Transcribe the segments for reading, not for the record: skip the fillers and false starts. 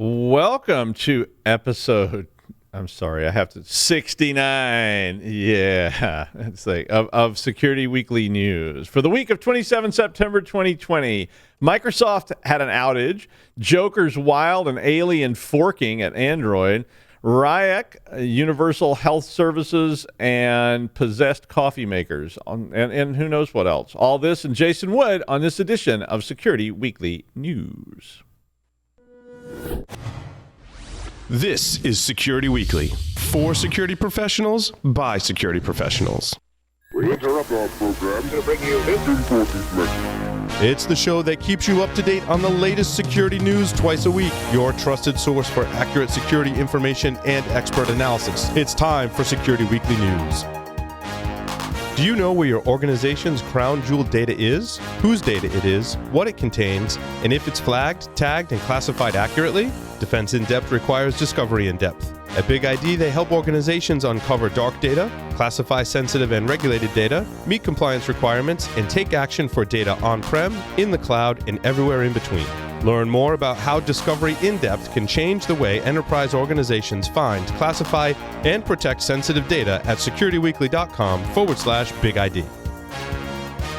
Welcome to episode, I'm sorry, I have to, 69. Yeah, it's like of Security Weekly News. For the week of 27 September 2020, Microsoft had an outage, Joker's wild and alien forking at Android, Ryuk, Universal Health Services, and possessed coffee makers, and who knows what else. All this and Jason Wood on this edition of Security Weekly News. This is Security Weekly, for security professionals, by security professionals. We interrupt our program to bring you this important message. It's the show that keeps you up to date on the latest security news twice a week, your trusted source for accurate security information and expert analysis. It's time for Security Weekly News. Do you know where your organization's crown jewel data is, whose data it is, what it contains, and if it's flagged, tagged, and classified accurately? Defense in Depth requires discovery in depth. At Big ID, they help organizations uncover dark data, classify sensitive and regulated data, meet compliance requirements, and take action for data on-prem, in the cloud, and everywhere in between. Learn more about how Discovery in Depth can change the way enterprise organizations find, classify, and protect sensitive data at securityweekly.com/Big ID.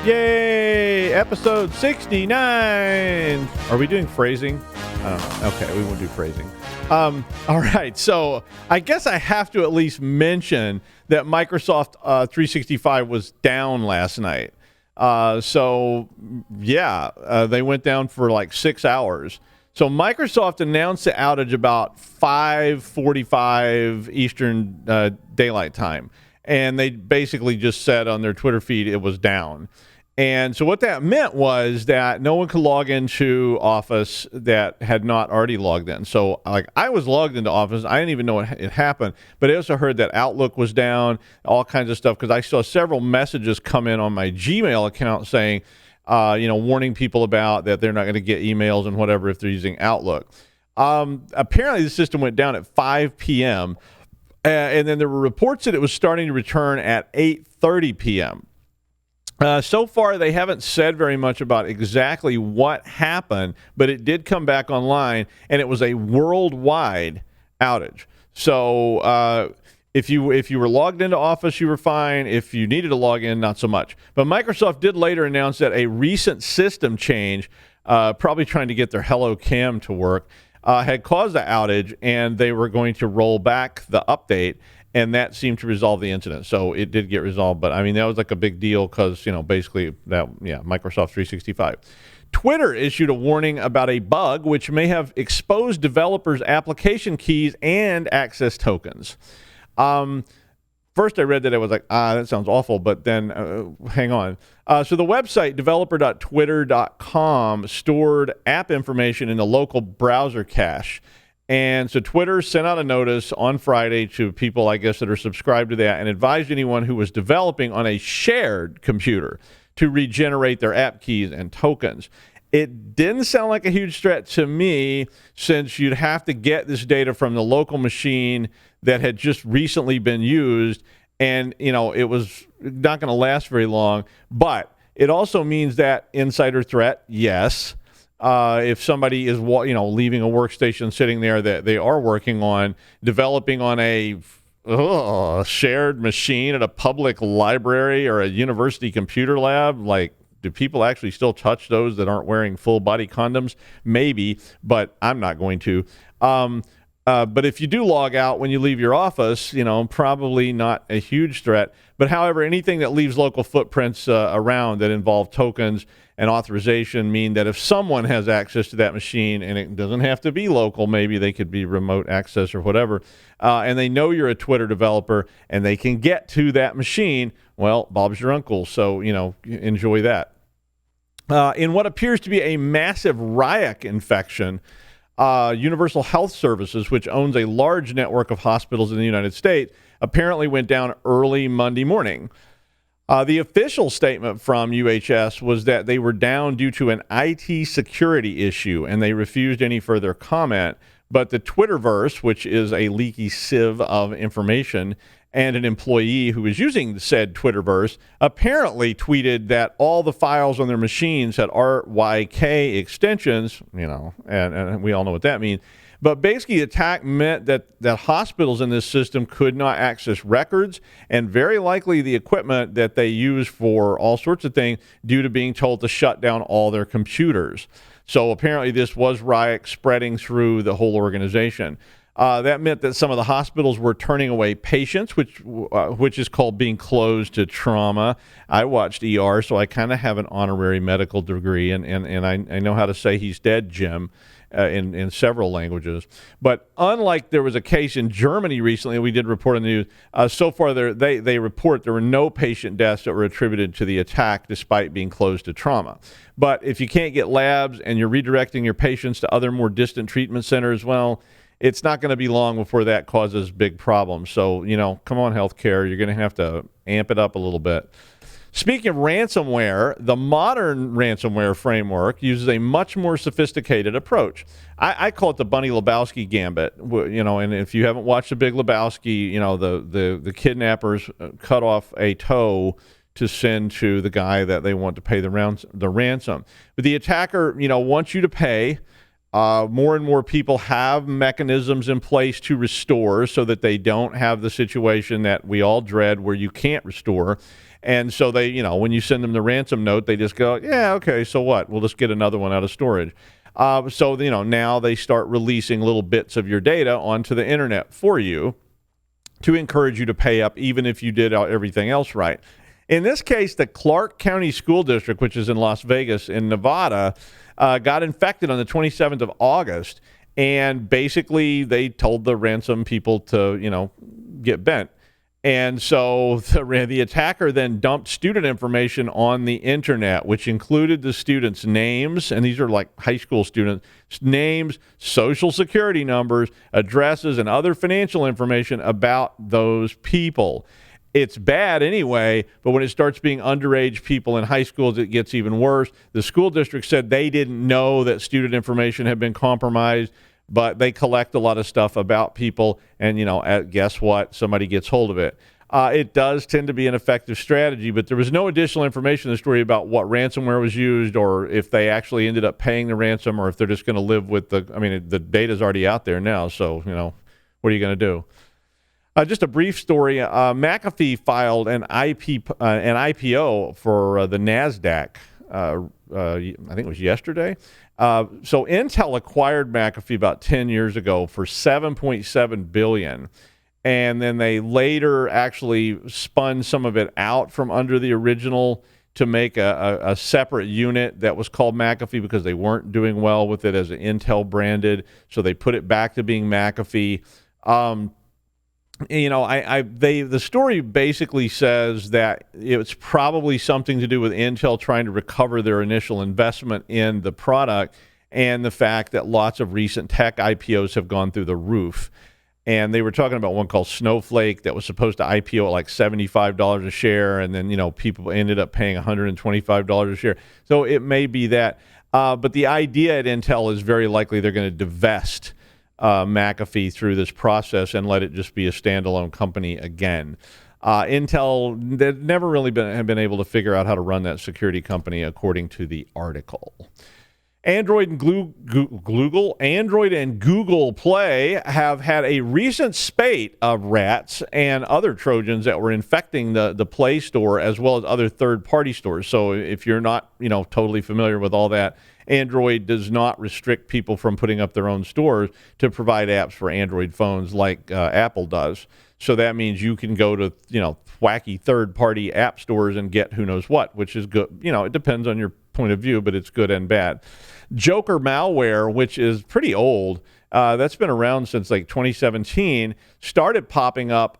Yay! Episode 69! Are we doing phrasing? I don't know. Okay, we won't do phrasing. All right, so I guess I have to at least mention that Microsoft 365 was down last night. They went down for like 6 hours. So Microsoft announced the outage about 5:45 Eastern Daylight Time. And they basically just said on their Twitter feed it was down. And so what that meant was that no one could log into Office that had not already logged in. So like I was logged into Office. I didn't even know it happened. But I also heard that Outlook was down, all kinds of stuff, because I saw several messages come in on my Gmail account saying, warning people about that they're not going to get emails and whatever if they're using Outlook. Apparently the system went down at 5 p.m. And then there were reports that it was starting to return at 8:30 p.m. So far, they haven't said very much about exactly what happened, but it did come back online, and it was a worldwide outage. So if you were logged into Office, you were fine. If you needed to log in, not so much. But Microsoft did later announce that a recent system change, probably trying to get their Hello Cam to work, had caused the outage, and they were going to roll back the update. And that seemed to resolve the incident. So it did get resolved. But, I mean, that was like a big deal because, basically, Microsoft 365. Twitter issued a warning about a bug which may have exposed developers' application keys and access tokens. First, I read that it was like, that sounds awful. But then, hang on. So the website, developer.twitter.com, stored app information in the local browser cache. And so Twitter sent out a notice on Friday to people, I guess, that are subscribed to that and advised anyone who was developing on a shared computer to regenerate their app keys and tokens. It didn't sound like a huge threat to me since you'd have to get this data from the local machine that had just recently been used. And, it was not going to last very long. But it also means that insider threat, yes. If somebody is, leaving a workstation sitting there that they are working on, developing on a shared machine at a public library or a university computer lab, like, do people actually still touch those that aren't wearing full body condoms? Maybe, but I'm not going to. But if you do log out when you leave your office, probably not a huge threat. But however, anything that leaves local footprints around that involve tokens and authorization mean that if someone has access to that machine, and it doesn't have to be local, maybe they could be remote access or whatever, and they know you're a Twitter developer and they can get to that machine, well, Bob's your uncle. So, enjoy that. In what appears to be a massive Ryuk infection, Universal Health Services, which owns a large network of hospitals in the United States, apparently went down early Monday morning. The official statement from UHS was that they were down due to an IT security issue, and they refused any further comment. But the Twitterverse, which is a leaky sieve of information, and an employee who was using said Twitterverse apparently tweeted that all the files on their machines had RYK extensions, and we all know what that means. But basically, the attack meant that hospitals in this system could not access records and very likely the equipment that they use for all sorts of things due to being told to shut down all their computers. So apparently this was Ryuk spreading through the whole organization. That meant that some of the hospitals were turning away patients, which is called being closed to trauma. I watched ER, so I kind of have an honorary medical degree, and I know how to say he's dead, Jim, in several languages. But unlike there was a case in Germany recently, we did report on the news, so far they report there were no patient deaths that were attributed to the attack despite being closed to trauma. But if you can't get labs and you're redirecting your patients to other more distant treatment centers, well, it's not going to be long before that causes big problems. So, come on, healthcare, you're going to have to amp it up a little bit. Speaking of ransomware, the modern ransomware framework uses a much more sophisticated approach. I call it the Bunny Lebowski gambit. And if you haven't watched The Big Lebowski, the kidnappers cut off a toe to send to the guy that they want to pay the ransom. But the attacker, wants you to pay. More and more people have mechanisms in place to restore so that they don't have the situation that we all dread where you can't restore. And so they, when you send them the ransom note, they just go, yeah, okay, so what? We'll just get another one out of storage. So now they start releasing little bits of your data onto the internet for you to encourage you to pay up even if you did everything else right. In this case, the Clark County School District, which is in Las Vegas in Nevada, got infected on the 27th of August, and basically they told the ransom people to, get bent. And so the attacker then dumped student information on the internet, which included the students' names, and these are like high school students' names, social security numbers, addresses, and other financial information about those people. It's bad anyway, but when it starts being underage people in high schools, it gets even worse. The school district said they didn't know that student information had been compromised, but they collect a lot of stuff about people, and, guess what? Somebody gets hold of it. It does tend to be an effective strategy, but there was no additional information in the story about what ransomware was used or if they actually ended up paying the ransom or if they're just going to live with the data's already out there now, so, what are you going to do? Just a brief story. McAfee filed an IPO for the NASDAQ, I think it was yesterday. So Intel acquired McAfee about 10 years ago for $7.7 billion. And then they later actually spun some of it out from under the original to make a separate unit that was called McAfee because they weren't doing well with it as an Intel branded. So they put it back to being McAfee. The story basically says that it's probably something to do with Intel trying to recover their initial investment in the product and the fact that lots of recent tech IPOs have gone through the roof. And they were talking about one called Snowflake that was supposed to IPO at like $75 a share, and then, people ended up paying $125 a share. So it may be that. But the idea at Intel is very likely they're going to divest McAfee through this process and let it just be a standalone company again. Intel, they've never really been able to figure out how to run that security company, according to the article. Android and Google Play have had a recent spate of rats and other Trojans that were infecting the Play Store as well as other third-party stores. So if you're not, totally familiar with all that, Android does not restrict people from putting up their own stores to provide apps for Android phones like Apple does. So that means you can go to, wacky third-party app stores and get who knows what, which is good. It depends on your point of view, but it's good and bad. Joker malware, which is pretty old, that's been around since like 2017, started popping up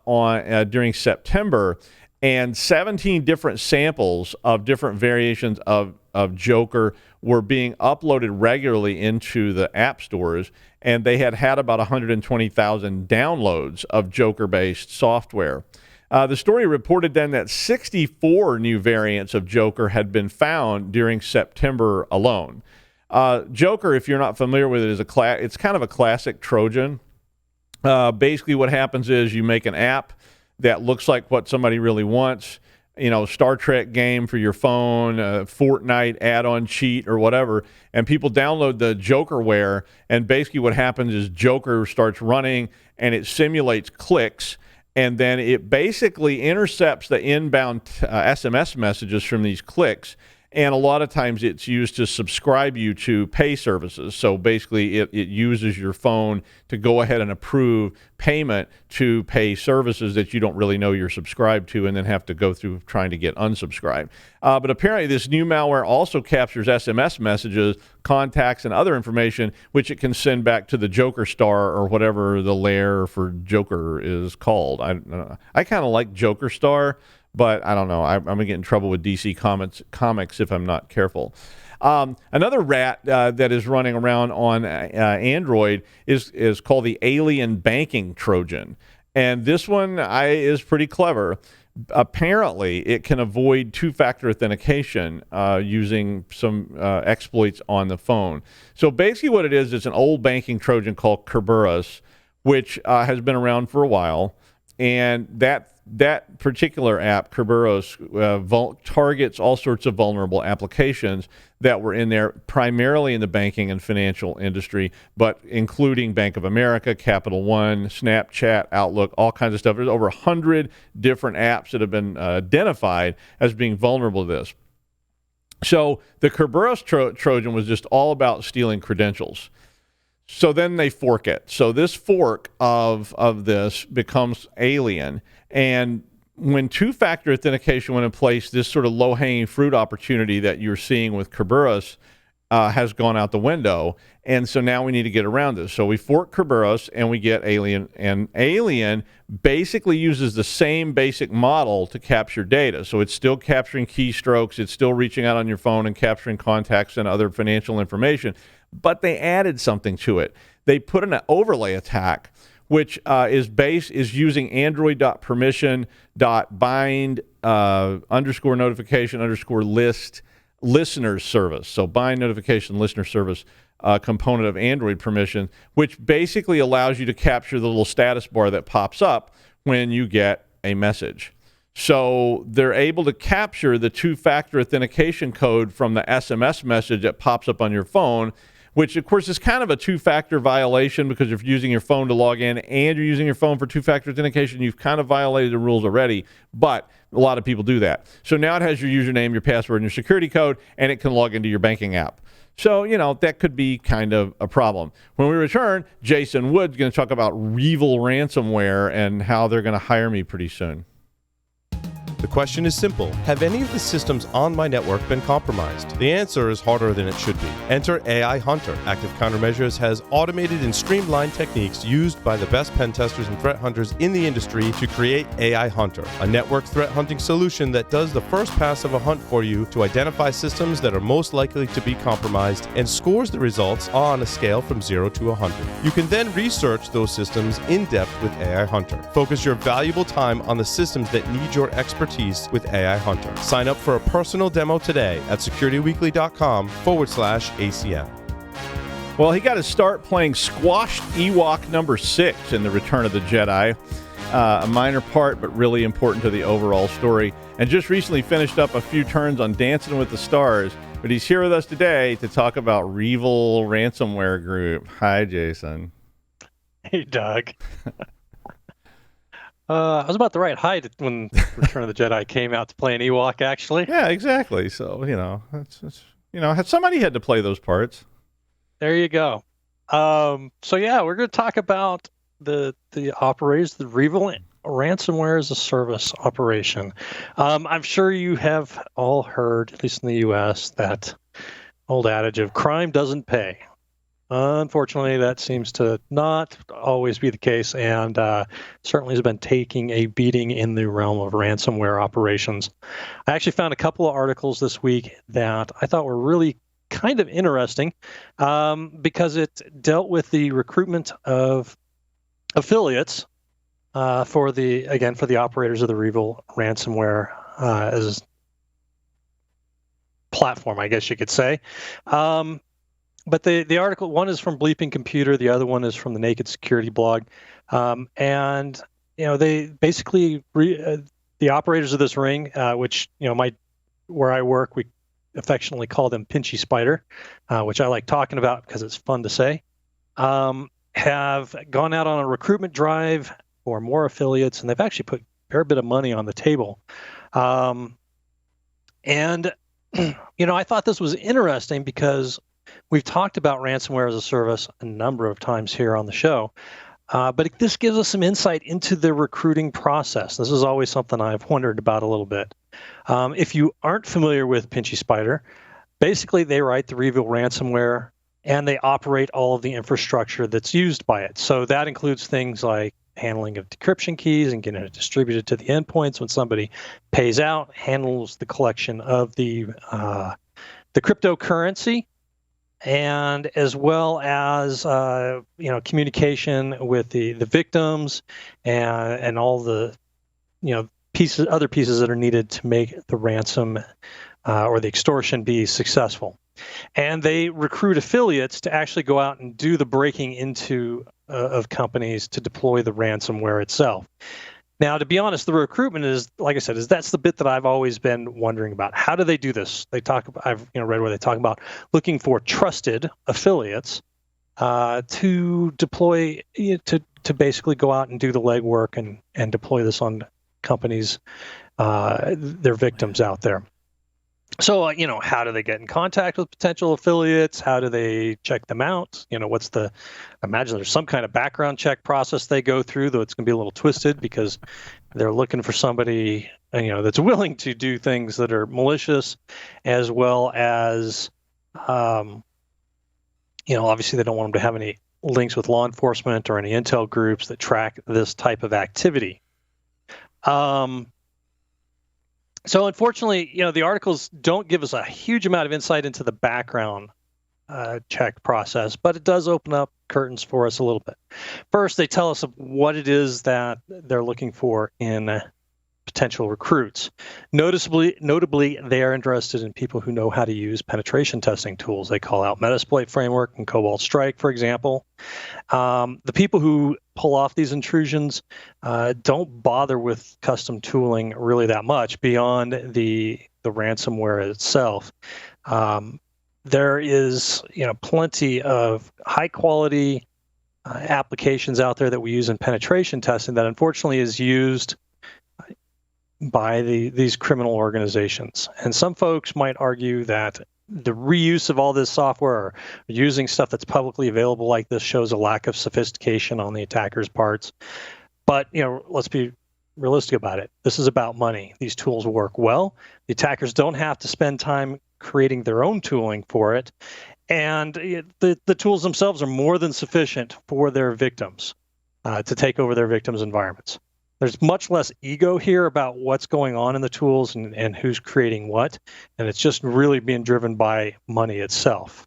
during September, and 17 different samples of different variations of Joker were being uploaded regularly into the app stores, and they had about 120,000 downloads of Joker-based software. The story reported then that 64 new variants of Joker had been found during September alone. Joker, if you're not familiar with it, it's kind of a classic Trojan. Basically what happens is you make an app that looks like what somebody really wants. Star Trek game for your phone, Fortnite add-on cheat or whatever, and people download the Jokerware, and basically what happens is Joker starts running, and it simulates clicks, and then it basically intercepts the inbound SMS messages from these clicks, and a lot of times it's used to subscribe you to pay services. So basically it uses your phone to go ahead and approve payment to pay services that you don't really know you're subscribed to and then have to go through trying to get unsubscribed. But apparently this new malware also captures SMS messages, contacts, and other information, which it can send back to the Joker Star or whatever the layer for Joker is called. I kind of like Joker Star, but I don't know. I'm going to get in trouble with DC Comics if I'm not careful. Another rat that is running around on Android is called the Alien Banking Trojan. And this one is pretty clever. Apparently, it can avoid two-factor authentication using some exploits on the phone. So basically what it is, it's an old banking Trojan called Kerberos, which has been around for a while. And that particular app, Kerberos, targets all sorts of vulnerable applications that were in there, primarily in the banking and financial industry, but including Bank of America, Capital One, Snapchat, Outlook, all kinds of stuff. There's over 100 different apps that have been identified as being vulnerable to this. So the Kerberos Trojan was just all about stealing credentials. So then they fork it. So this fork of this becomes Alien. And when two-factor authentication went in place, this sort of low-hanging fruit opportunity that you're seeing with Kerberos has gone out the window. And so now we need to get around this. So we fork Kerberos and we get Alien. And Alien basically uses the same basic model to capture data. So it's still capturing keystrokes. It's still reaching out on your phone and capturing contacts and other financial information. But they added something to it. They put in an overlay attack, which is using android.permission.bind underscore notification underscore list listener service. So bind notification listener service component of Android permission, which basically allows you to capture the little status bar that pops up when you get a message. So they're able to capture the two-factor authentication code from the SMS message that pops up on your phone, which, of course, is kind of a two-factor violation because if you're using your phone to log in and you're using your phone for two-factor authentication, you've kind of violated the rules already, but a lot of people do that. So now it has your username, your password, and your security code, and it can log into your banking app. So, that could be kind of a problem. When we return, Jason Wood's going to talk about REvil Ransomware and how they're going to hire me pretty soon. The question is simple. Have any of the systems on my network been compromised? The answer is harder than it should be. Enter AI Hunter. Active Countermeasures has automated and streamlined techniques used by the best pen testers and threat hunters in the industry to create AI Hunter, a network threat hunting solution that does the first pass of a hunt for you to identify systems that are most likely to be compromised and scores the results on a scale from 0 to 100. You can then research those systems in depth with AI Hunter. Focus your valuable time on the systems that need your expertise with AI Hunter. Sign up for a personal demo today at securityweekly.com/ACM. Well, he got to start playing Squashed Ewok number 6 in The Return of the Jedi. A minor part, but really important to the overall story. And just recently finished up a few turns on Dancing with the Stars. But he's here with us today to talk about REvil Ransomware Group. Hi, Jason. Hey, Doug. I was about the right height when Return of the Jedi came out to play an Ewok, actually. Yeah, exactly. So, somebody had to play those parts. There you go. We're going to talk about the operators, the REvil Ransomware as a Service operation. I'm sure you have all heard, at least in the U.S., that old adage of crime doesn't pay. Unfortunately, that seems to not always be the case, and certainly has been taking a beating in the realm of ransomware operations. I actually found a couple of articles this week that I thought were really kind of interesting because it dealt with the recruitment of affiliates for the operators of the REvil Ransomware as platform, I guess you could say. But the article, one is from Bleeping Computer, the other one is from the Naked Security blog. And they basically the operators of this ring, which where I work, we affectionately call them Pinchy Spider, which I like talking about because it's fun to say, have gone out on a recruitment drive for more affiliates, and they've actually put a fair bit of money on the table. And I thought this was interesting because we've talked about ransomware as a service a number of times here on the show. But this gives us some insight into the recruiting process. This is always something I've wondered about a little bit. If you aren't familiar with Pinchy Spider, basically they write the REvil ransomware and they operate all of the infrastructure that's used by it. So that includes things like handling of decryption keys and getting it distributed to the endpoints when somebody pays out, handles the collection of the cryptocurrency, and as well as communication with the victims and all the other pieces that are needed to make the ransom or the extortion be successful. And they recruit affiliates to actually go out and do the breaking into of companies to deploy the ransomware itself. Now, to be honest, the recruitment is, like I said, that's the bit that I've always been wondering about. How do they do this? I've read where they talk about looking for trusted affiliates to deploy, to basically go out and do the legwork and deploy this on companies, their victims out there. So, how do they get in contact with potential affiliates? How do they check them out? I imagine there's some kind of background check process they go through, though it's going to be a little twisted because they're looking for somebody, that's willing to do things that are malicious, as well as, obviously they don't want them to have any links with law enforcement or any intel groups that track this type of activity. So unfortunately, the articles don't give us a huge amount of insight into the background check process, but it does open up curtains for us a little bit. First, they tell us what it is that they're looking for in potential recruits. Notably, they are interested in people who know how to use penetration testing tools. They call out Metasploit Framework and Cobalt Strike, for example. The people who pull off these intrusions don't bother with custom tooling really that much beyond the ransomware itself. There is plenty of high quality applications out there that we use in penetration testing that unfortunately is used by these criminal organizations. And some folks might argue that the reuse of all this software or using stuff that's publicly available like this shows a lack of sophistication on the attacker's parts. But, let's be realistic about it. This is about money. These tools work well. The attackers don't have to spend time creating their own tooling for it. And the tools themselves are more than sufficient for their victims to take over their victims' environments. There's much less ego here about what's going on in the tools and who's creating what, and it's just really being driven by money itself.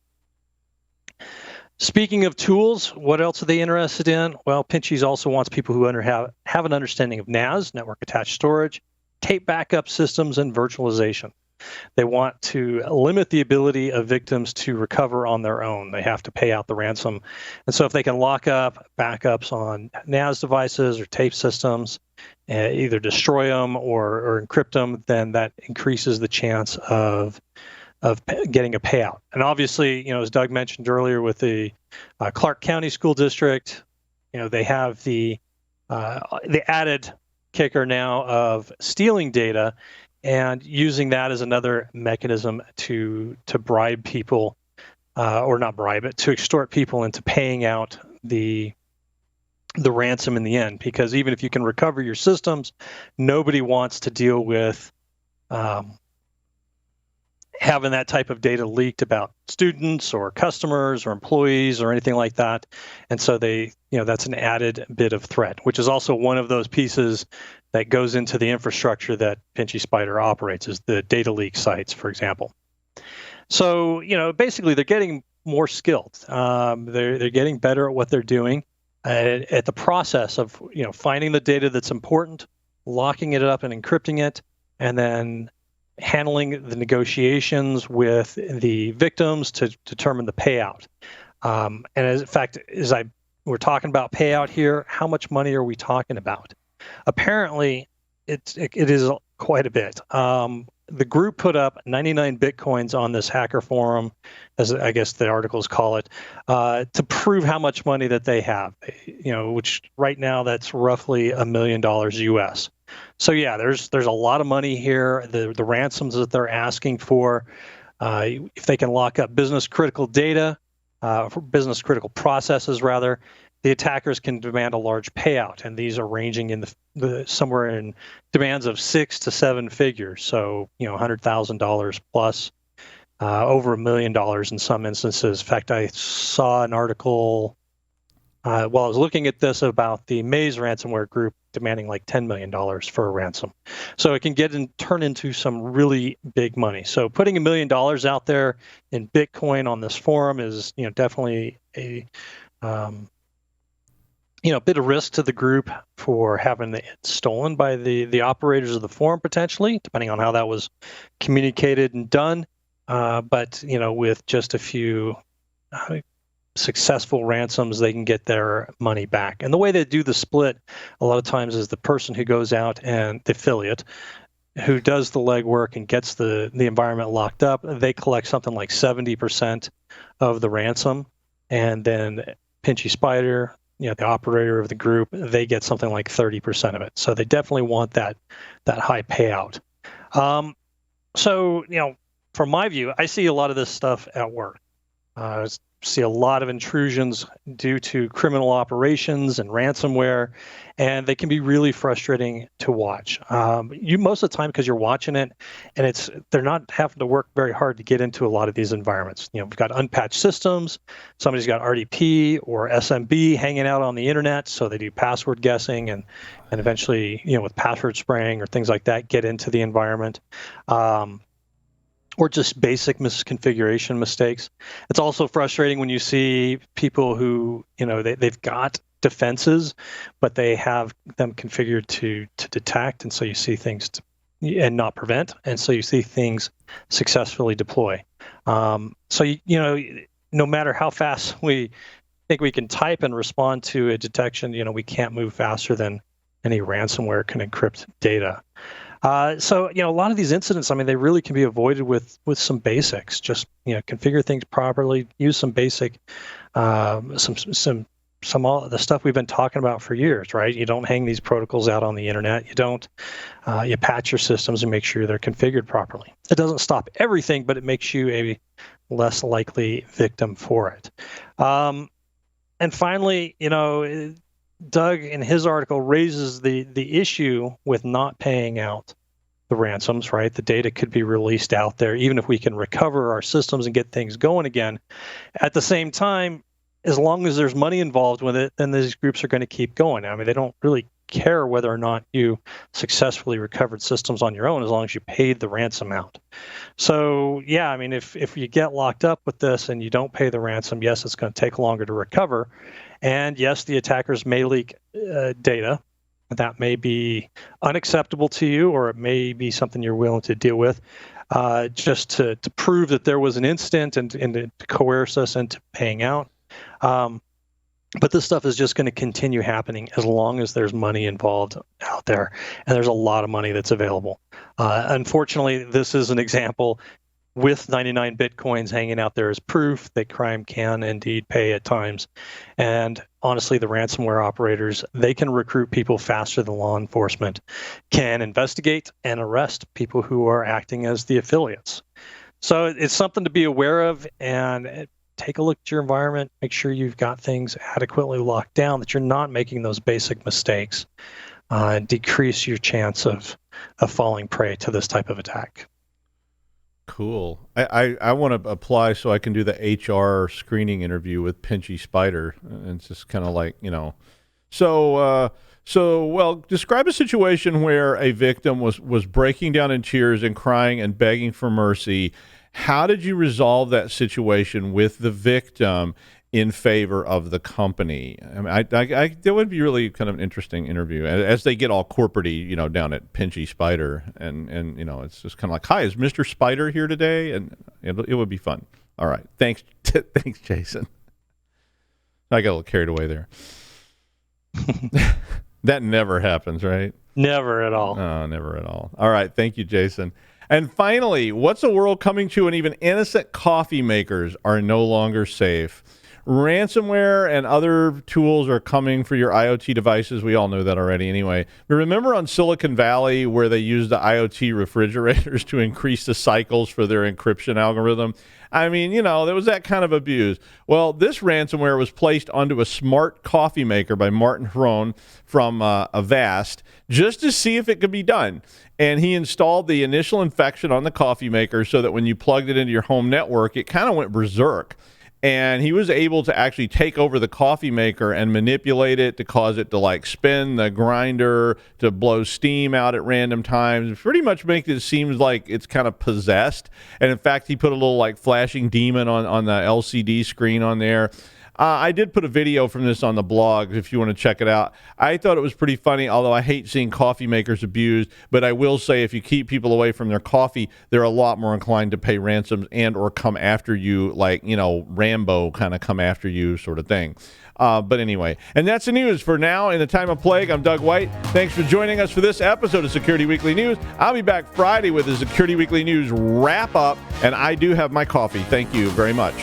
Speaking of tools, what else are they interested in? Well, Pinchy's also wants people who have an understanding of NAS, network attached storage, tape backup systems, and virtualization. They want to limit the ability of victims to recover on their own. They have to pay out the ransom. And so if they can lock up backups on NAS devices or tape systems, either destroy them or encrypt them, then that increases the chance of getting a payout. And obviously, as Doug mentioned earlier with the Clark County School District, they have the added kicker now of stealing data and using that as another mechanism to bribe people, or not bribe it, to extort people into paying out the ransom in the end. Because even if you can recover your systems, nobody wants to deal with having that type of data leaked about students or customers or employees or anything like that. And so that's an added bit of threat, which is also one of those pieces that goes into the infrastructure that Pinchy Spider operates, is the data leak sites, for example. So, basically they're getting more skilled. They're getting better at what they're doing, at the process of, finding the data that's important, locking it up and encrypting it, and then handling the negotiations with the victims to determine the payout. And in fact, we're talking about payout here, how much money are we talking about? Apparently, it is quite a bit. The group put up 99 bitcoins on this hacker forum, as I guess the articles call it, to prove how much money that they have. Which right now that's roughly $1 million US. So yeah, there's a lot of money here. The ransoms that they're asking for, if they can lock up business critical data, for business critical processes rather, the attackers can demand a large payout, and these are ranging in the somewhere in demands of 6 to 7 figures. So $100,000 plus, over $1 million in some instances. In fact, I saw an article while I was looking at this about the Maze ransomware group demanding like $10 million for a ransom. So it can turn into some really big money. So putting $1 million out there in Bitcoin on this forum is definitely a bit of risk to the group for having it stolen by the operators of the forum, potentially, depending on how that was communicated and done. But with just a few successful ransoms, they can get their money back. And the way they do the split a lot of times is the person who goes out and the affiliate who does the legwork and gets the environment locked up, they collect something like 70% of the ransom. And then Pinchy Spider, the operator of the group, they get something like 30% of it. So they definitely want that high payout. So from my view, I see a lot of this stuff at work. I see a lot of intrusions due to criminal operations and ransomware, and they can be really frustrating to watch. Most of the time, because you're watching it, and they're not having to work very hard to get into a lot of these environments. We've got unpatched systems. Somebody's got RDP or SMB hanging out on the internet, so they do password guessing and eventually, with password spraying or things like that, get into the environment. Or just basic misconfiguration mistakes. It's also frustrating when you see people who, they've got defenses, but they have them configured to detect, and so you see things and not prevent, and so you see things successfully deploy. So no matter how fast we think we can type and respond to a detection, we can't move faster than any ransomware can encrypt data. So a lot of these incidents, they really can be avoided with some basics. Just configure things properly, use some basic, some all the stuff we've been talking about for years, right? You don't hang these protocols out on the internet. You don't, you patch your systems and make sure they're configured properly. It doesn't stop everything, but it makes you a less likely victim for it. And finally, Doug, in his article, raises the issue with not paying out the ransoms, right? The data could be released out there, even if we can recover our systems and get things going again. At the same time, as long as there's money involved with it, then these groups are going to keep going. They don't really care whether or not you successfully recovered systems on your own, as long as you paid the ransom out. So, yeah, if you get locked up with this and you don't pay the ransom, yes, it's going to take longer to recover. And yes, the attackers may leak data that may be unacceptable to you, or it may be something you're willing to deal with, just to prove that there was an incident and to coerce us into paying out. But this stuff is just going to continue happening as long as there's money involved out there, and there's a lot of money that's available. Unfortunately, this is an example with 99 bitcoins hanging out there as proof that crime can indeed pay at times. And honestly, the ransomware operators, they can recruit people faster than law enforcement can investigate and arrest people who are acting as the affiliates. So it's something to be aware of, and take a look at your environment, make sure you've got things adequately locked down, that you're not making those basic mistakes, and decrease your chance of falling prey to this type of attack. Cool. I want to apply so I can do the HR screening interview with Pinchy Spider. And it's just kind of like, So, describe a situation where a victim was breaking down in tears and crying and begging for mercy. How did you resolve that situation with the victim in favor of the company? That would be really kind of an interesting interview as they get all corporate-y, down at Pinchy Spider, and it's just kind of like, hi, is Mr. Spider here today? And it would be fun. All right, thanks, Jason. I got a little carried away there. That never happens, right? Never at all. No, never at all. All right. Thank you, Jason. And finally, what's the world coming to when even innocent coffee makers are no longer safe? Ransomware and other tools are coming for your IoT devices. We all know that already anyway. But remember on Silicon Valley where they used the IoT refrigerators to increase the cycles for their encryption algorithm? I mean, there was that kind of abuse. Well, this ransomware was placed onto a smart coffee maker by Martin Hron from Avast just to see if it could be done. And he installed the initial infection on the coffee maker so that when you plugged it into your home network, it kind of went berserk. And he was able to actually take over the coffee maker and manipulate it to cause it to spin the grinder, to blow steam out at random times, pretty much make it seem like it's kind of possessed. And in fact, he put a little flashing demon on the LCD screen on there. I did put a video from this on the blog if you want to check it out. I thought it was pretty funny, although I hate seeing coffee makers abused. But I will say if you keep people away from their coffee, they're a lot more inclined to pay ransoms and or come after you Rambo kind of come after you sort of thing. But anyway, and that's the news for now. In the time of plague, I'm Doug White. Thanks for joining us for this episode of Security Weekly News. I'll be back Friday with the Security Weekly News wrap up, and I do have my coffee. Thank you very much.